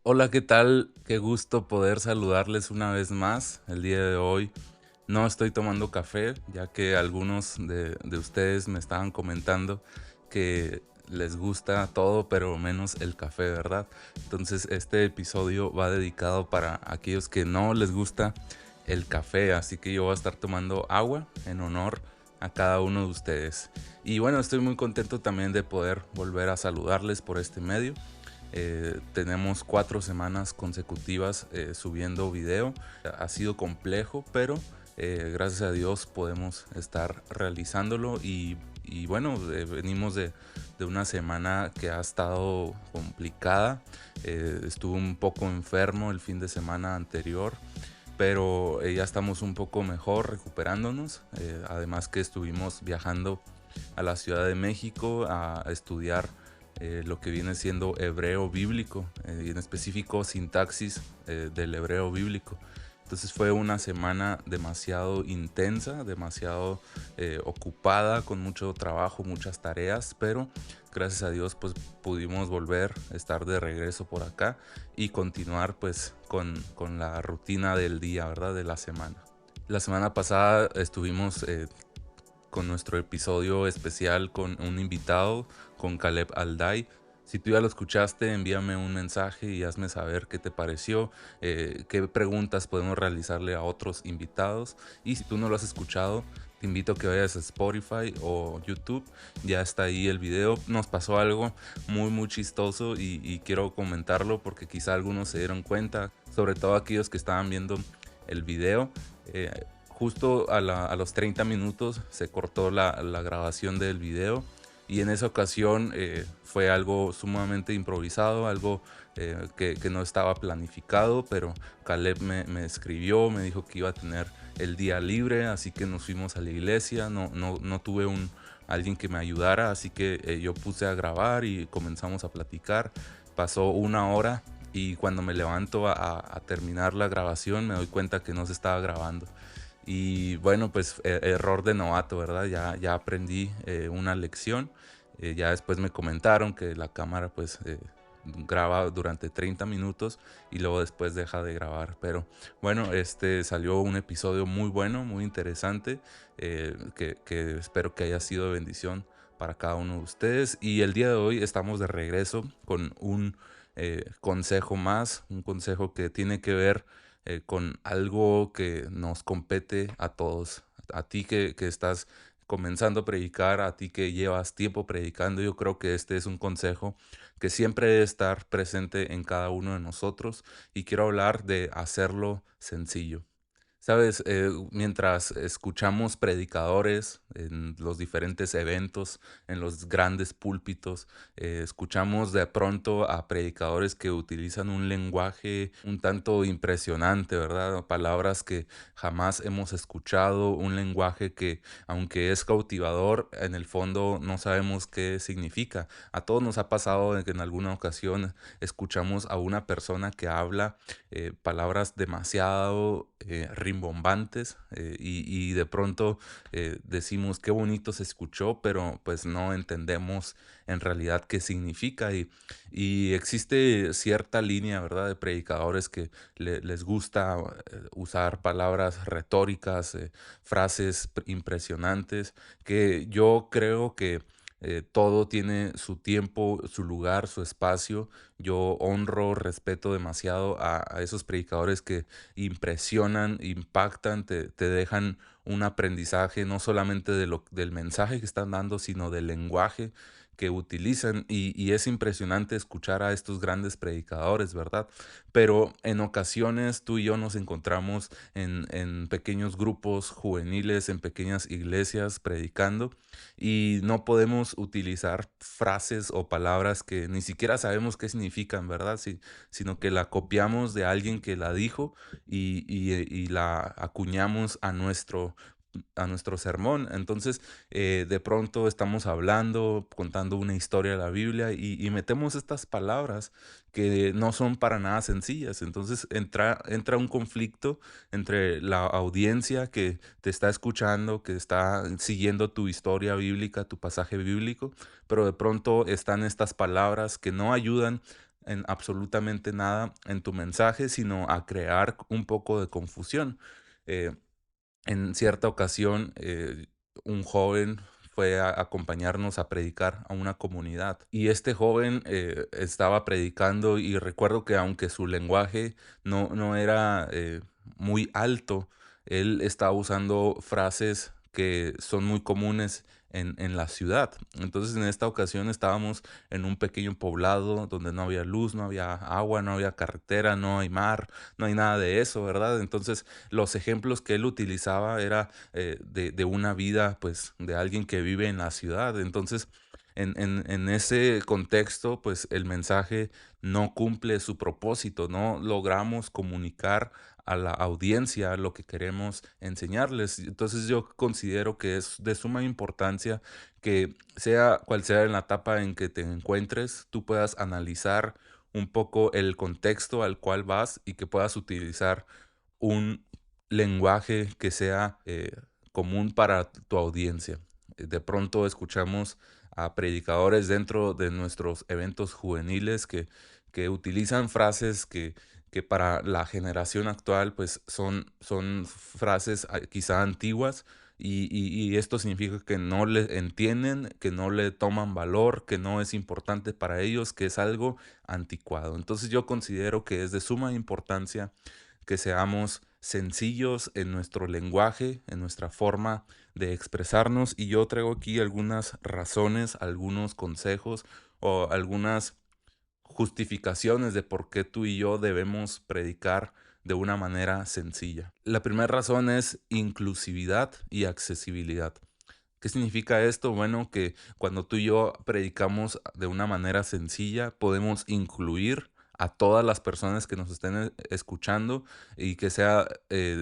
Hola, ¿qué tal? Qué gusto poder saludarles una vez más. El día de hoy no estoy tomando café, ya que algunos de ustedes me estaban comentando que les gusta todo, pero menos el café, ¿verdad? Entonces, este episodio va dedicado para aquellos que no les gusta el café, así que yo voy a estar tomando agua en honor a cada uno de ustedes. Y bueno, estoy muy contento también de poder volver a saludarles por este medio. Tenemos 4 semanas consecutivas subiendo video. Ha sido complejo, pero gracias a Dios podemos estar realizándolo y bueno, venimos de una semana que ha estado complicada. Estuve un poco enfermo el fin de semana anterior, pero ya estamos un poco mejor recuperándonos. Además que estuvimos viajando a la Ciudad de México a estudiar lo que viene siendo hebreo bíblico, y en específico sintaxis del hebreo bíblico. Entonces fue una semana demasiado intensa, demasiado ocupada, con mucho trabajo, muchas tareas, pero gracias a Dios pues pudimos volver a estar de regreso por acá y continuar pues con la rutina del día, ¿verdad? De la semana. La semana pasada estuvimos con nuestro episodio especial con un invitado, con Caleb Alday. Si tú ya lo escuchaste, envíame un mensaje y hazme saber qué te pareció, qué preguntas podemos realizarle a otros invitados. Y si tú no lo has escuchado, te invito a que vayas a Spotify o YouTube. Ya está ahí el video. Nos pasó algo muy chistoso y quiero comentarlo porque quizá algunos se dieron cuenta, sobre todo aquellos que estaban viendo el video. Justo a los 30 minutos se cortó la grabación del video y en esa ocasión fue algo sumamente improvisado, algo que no estaba planificado, pero Caleb me escribió, me dijo que iba a tener el día libre, así que nos fuimos a la iglesia. No tuve alguien que me ayudara, así que yo puse a grabar y comenzamos a platicar. Pasó una hora y cuando me levanto a terminar la grabación me doy cuenta que no se estaba grabando. Y bueno, pues error de novato, ¿verdad? Ya aprendí una lección. Ya después me comentaron que la cámara pues graba durante 30 minutos y luego después deja de grabar. Pero bueno, este salió un episodio muy bueno, muy interesante, que espero que haya sido de bendición para cada uno de ustedes. Y el día de hoy estamos de regreso con un consejo más, un consejo que tiene que ver con algo que nos compete a todos. A ti que estás comenzando a predicar, a ti que llevas tiempo predicando, yo creo que este es un consejo que siempre debe estar presente en cada uno de nosotros y quiero hablar de hacerlo sencillo. Sabes, mientras escuchamos predicadores en los diferentes eventos, en los grandes púlpitos, escuchamos de pronto a predicadores que utilizan un lenguaje un tanto impresionante, ¿verdad? Palabras que jamás hemos escuchado, un lenguaje que, aunque es cautivador, en el fondo no sabemos qué significa. A todos nos ha pasado de que en alguna ocasión escuchamos a una persona que habla palabras demasiado rimbombantes, y de pronto decimos qué bonito se escuchó, pero pues no entendemos en realidad qué significa y existe cierta línea, ¿verdad? De predicadores que les gusta usar palabras retóricas, frases impresionantes, que yo creo que todo tiene su tiempo, su lugar, su espacio. Yo honro, respeto demasiado a esos predicadores que impresionan, impactan, te dejan un aprendizaje no solamente del mensaje que están dando, sino del lenguaje que utilizan y es impresionante escuchar a estos grandes predicadores, ¿verdad? Pero en ocasiones tú y yo nos encontramos en pequeños grupos juveniles, en pequeñas iglesias predicando y no podemos utilizar frases o palabras que ni siquiera sabemos qué significan, ¿verdad? Sino que la copiamos de alguien que la dijo y la acuñamos a nuestro sermón. Entonces, de pronto estamos hablando, contando una historia de la Biblia y metemos estas palabras que no son para nada sencillas. Entonces entra un conflicto entre la audiencia que te está escuchando, que está siguiendo tu historia bíblica, tu pasaje bíblico, pero de pronto están estas palabras que no ayudan en absolutamente nada en tu mensaje, sino a crear un poco de confusión. Eh, en cierta ocasión, un joven fue a acompañarnos a predicar a una comunidad y este joven estaba predicando y recuerdo que aunque su lenguaje no era muy alto, él estaba usando frases que son muy comunes en la ciudad. Entonces en esta ocasión estábamos en un pequeño poblado donde no había luz, no había agua, no había carretera, no hay mar, no hay nada de eso, ¿verdad? Entonces los ejemplos que él utilizaba era de una vida, pues, de alguien que vive en la ciudad. Entonces, en ese contexto, pues, el mensaje no cumple su propósito, no logramos comunicar a la audiencia lo que queremos enseñarles. Entonces, yo considero que es de suma importancia que sea cual sea en la etapa en que te encuentres, tú puedas analizar un poco el contexto al cual vas y que puedas utilizar un lenguaje que sea común para tu audiencia. De pronto escuchamos a predicadores dentro de nuestros eventos juveniles que utilizan frases que para la generación actual pues son frases quizá antiguas y esto significa que no le entienden, que no le toman valor, que no es importante para ellos, que es algo anticuado. Entonces yo considero que es de suma importancia que seamos sencillos en nuestro lenguaje, en nuestra forma de expresarnos. Y yo traigo aquí algunas razones, algunos consejos o algunas justificaciones de por qué tú y yo debemos predicar de una manera sencilla. La primera razón es inclusividad y accesibilidad. ¿Qué significa esto? Bueno, que cuando tú y yo predicamos de una manera sencilla, podemos incluir a todas las personas que nos estén escuchando y que sea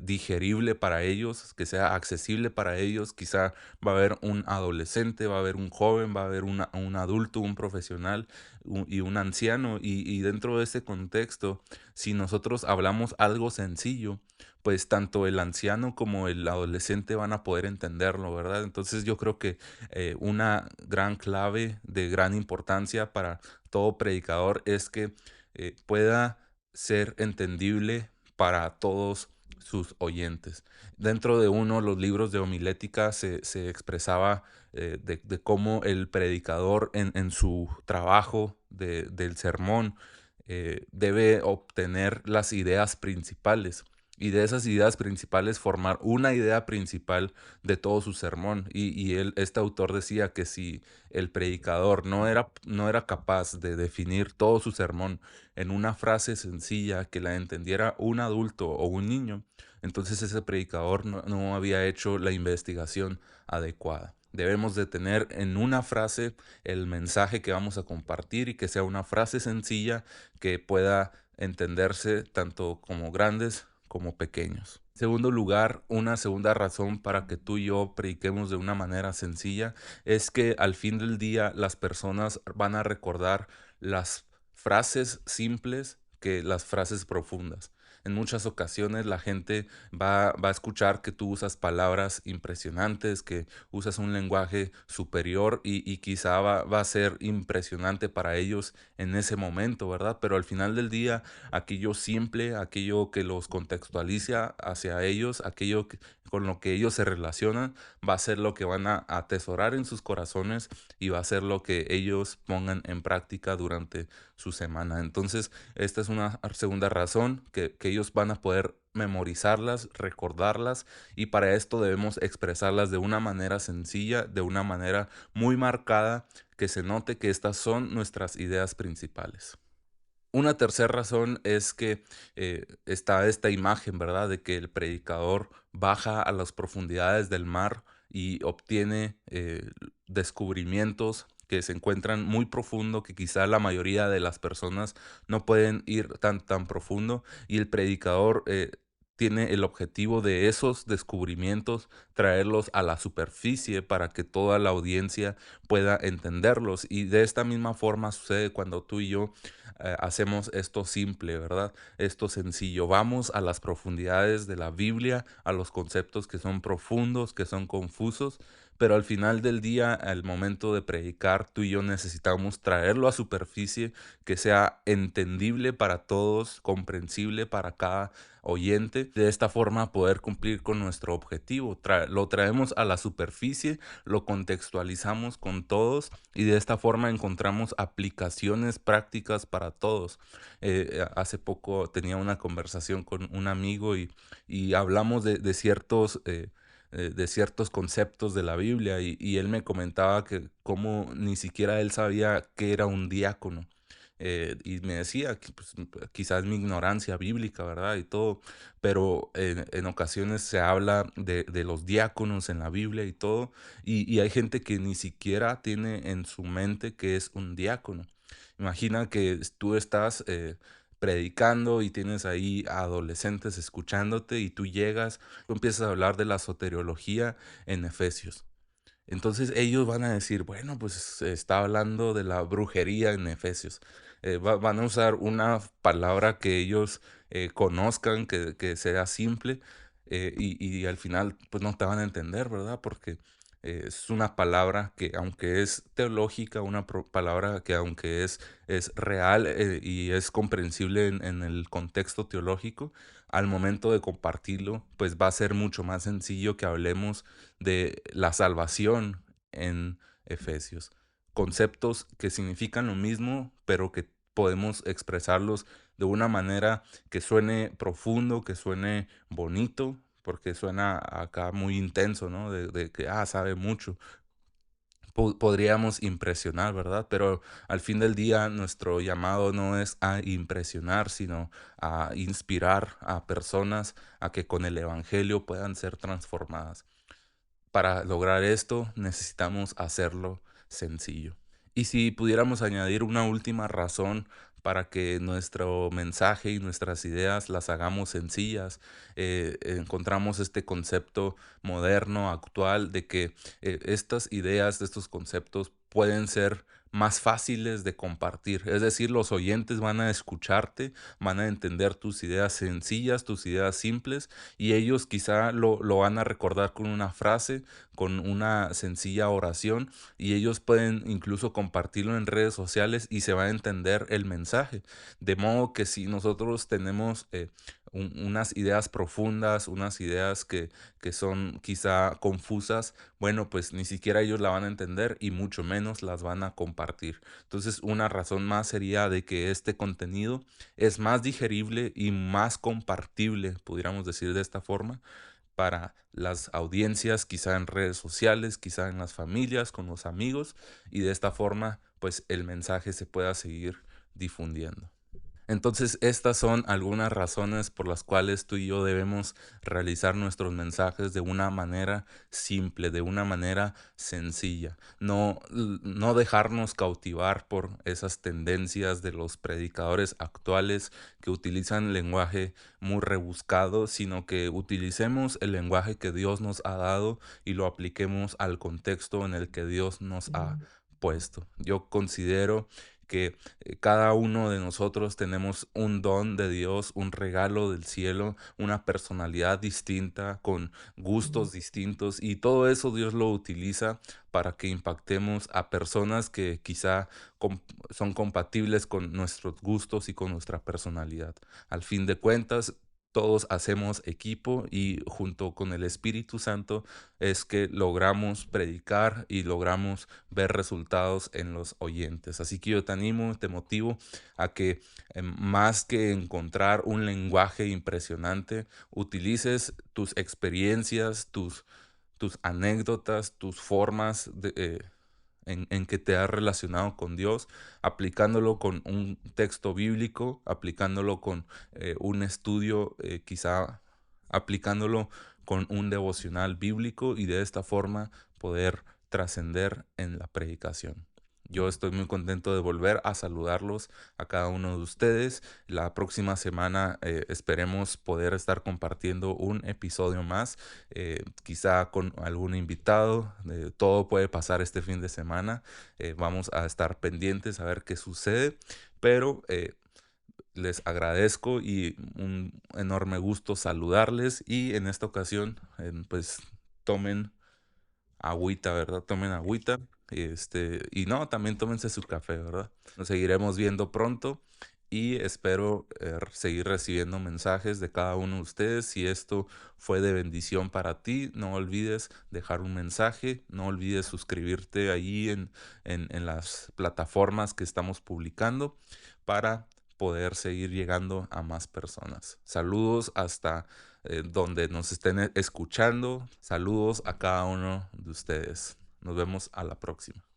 digerible para ellos, que sea accesible para ellos. Quizá va a haber un adolescente, va a haber un joven, va a haber un adulto, un profesional y un anciano. Y dentro de ese contexto, si nosotros hablamos algo sencillo, pues tanto el anciano como el adolescente van a poder entenderlo, ¿verdad? Entonces yo creo que una gran clave de gran importancia para todo predicador es que pueda ser entendible para todos sus oyentes. Dentro de uno, los libros de homilética se expresaba de cómo el predicador en su trabajo del sermón debe obtener las ideas principales y de esas ideas principales formar una idea principal de todo su sermón. Este autor decía que si el predicador no era capaz de definir todo su sermón en una frase sencilla que la entendiera un adulto o un niño, entonces ese predicador no había hecho la investigación adecuada. Debemos de tener en una frase el mensaje que vamos a compartir y que sea una frase sencilla que pueda entenderse tanto como grandes como pequeños. En segundo lugar, una segunda razón para que tú y yo prediquemos de una manera sencilla es que al fin del día las personas van a recordar las frases simples que las frases profundas. En muchas ocasiones la gente va a escuchar que tú usas palabras impresionantes, que usas un lenguaje superior y quizá va a ser impresionante para ellos en ese momento, ¿verdad? Pero al final del día aquello simple, aquello que los contextualiza hacia ellos, con lo que ellos se relacionan, va a ser lo que van a atesorar en sus corazones y va a ser lo que ellos pongan en práctica durante su semana. Entonces, esta es una segunda razón que ellos van a poder memorizarlas, recordarlas y para esto debemos expresarlas de una manera sencilla, de una manera muy marcada, que se note que estas son nuestras ideas principales. Una tercera razón es que está esta imagen, ¿verdad? De que el predicador baja a las profundidades del mar y obtiene descubrimientos que se encuentran muy profundo, que quizá la mayoría de las personas no pueden ir tan profundo, y el predicador tiene el objetivo de esos descubrimientos traerlos a la superficie para que toda la audiencia pueda entenderlos. Y de esta misma forma sucede cuando tú y yo hacemos esto simple, ¿verdad? Esto sencillo. Vamos a las profundidades de la Biblia, a los conceptos que son profundos, que son confusos, pero al final del día, al momento de predicar, tú y yo necesitamos traerlo a superficie, que sea entendible para todos, comprensible para cada oyente. De esta forma poder cumplir con nuestro objetivo. Lo traemos a la superficie, lo contextualizamos con todos y de esta forma encontramos aplicaciones prácticas para todos. Hace poco tenía una conversación con un amigo y hablamos de ciertos conceptos de la Biblia y él me comentaba que cómo ni siquiera él sabía qué era un diácono. Y me decía que pues, quizás mi ignorancia bíblica, ¿verdad? Y todo, pero en ocasiones se habla de los diáconos en la Biblia y todo, y hay gente que ni siquiera tiene en su mente que es un diácono. Imagina que tú estás predicando y tienes ahí a adolescentes escuchándote y tú llegas, tú empiezas a hablar de la soteriología en Efesios. Entonces ellos van a decir, bueno, pues se está hablando de la brujería en Efesios. Van a usar una palabra que ellos conozcan, que sea simple, y al final pues no te van a entender, ¿verdad? Porque es una palabra que aunque es teológica, una palabra que aunque es real y es comprensible en el contexto teológico, al momento de compartirlo, pues va a ser mucho más sencillo que hablemos de la salvación en Efesios. Conceptos que significan lo mismo, pero que podemos expresarlos de una manera que suene profundo, que suene bonito, porque suena acá muy intenso, ¿no? De que, sabe mucho. Podríamos impresionar, ¿verdad? Pero al fin del día nuestro llamado no es a impresionar, sino a inspirar a personas a que con el Evangelio puedan ser transformadas. Para lograr esto necesitamos hacerlo sencillo. Y si pudiéramos añadir una última razón para que nuestro mensaje y nuestras ideas las hagamos sencillas, encontramos este concepto moderno, actual, de que estas ideas, estos conceptos pueden ser más fáciles de compartir. Es decir, los oyentes van a escucharte, van a entender tus ideas sencillas, tus ideas simples, y ellos quizá lo van a recordar con una frase, con una sencilla oración, y ellos pueden incluso compartirlo en redes sociales y se va a entender el mensaje. De modo que si nosotros tenemos unas ideas profundas, unas ideas que son quizá confusas, bueno, pues ni siquiera ellos la van a entender y mucho menos las van a compartir. Entonces, una razón más sería de que este contenido es más digerible y más compartible, pudiéramos decir de esta forma, para las audiencias, quizá en redes sociales, quizá en las familias, con los amigos, y de esta forma, pues el mensaje se pueda seguir difundiendo. Entonces, estas son algunas razones por las cuales tú y yo debemos realizar nuestros mensajes de una manera simple, de una manera sencilla. No dejarnos cautivar por esas tendencias de los predicadores actuales que utilizan lenguaje muy rebuscado, sino que utilicemos el lenguaje que Dios nos ha dado y lo apliquemos al contexto en el que Dios nos ha puesto. Yo considero que cada uno de nosotros tenemos un don de Dios, un regalo del cielo, una personalidad distinta, con gustos distintos, y todo eso Dios lo utiliza para que impactemos a personas que quizá son compatibles con nuestros gustos y con nuestra personalidad. Al fin de cuentas, todos hacemos equipo y junto con el Espíritu Santo es que logramos predicar y logramos ver resultados en los oyentes. Así que yo te animo, te motivo a que más que encontrar un lenguaje impresionante, utilices tus experiencias, tus anécdotas, tus formas en que te has relacionado con Dios, aplicándolo con un texto bíblico, aplicándolo con un estudio, quizá aplicándolo con un devocional bíblico y de esta forma poder trascender en la predicación. Yo estoy muy contento de volver a saludarlos a cada uno de ustedes. La próxima semana esperemos poder estar compartiendo un episodio más, quizá con algún invitado. Todo puede pasar este fin de semana. Vamos a estar pendientes a ver qué sucede, pero les agradezco y un enorme gusto saludarles y en esta ocasión pues tomen agüita, ¿verdad? Tomen agüita. Y no, también tómense su café, ¿verdad? Nos seguiremos viendo pronto y espero seguir recibiendo mensajes de cada uno de ustedes. Si esto fue de bendición para ti, no olvides dejar un mensaje, no olvides suscribirte ahí en las plataformas que estamos publicando para poder seguir llegando a más personas. Saludos hasta donde nos estén escuchando. Saludos a cada uno de ustedes. Nos vemos a la próxima.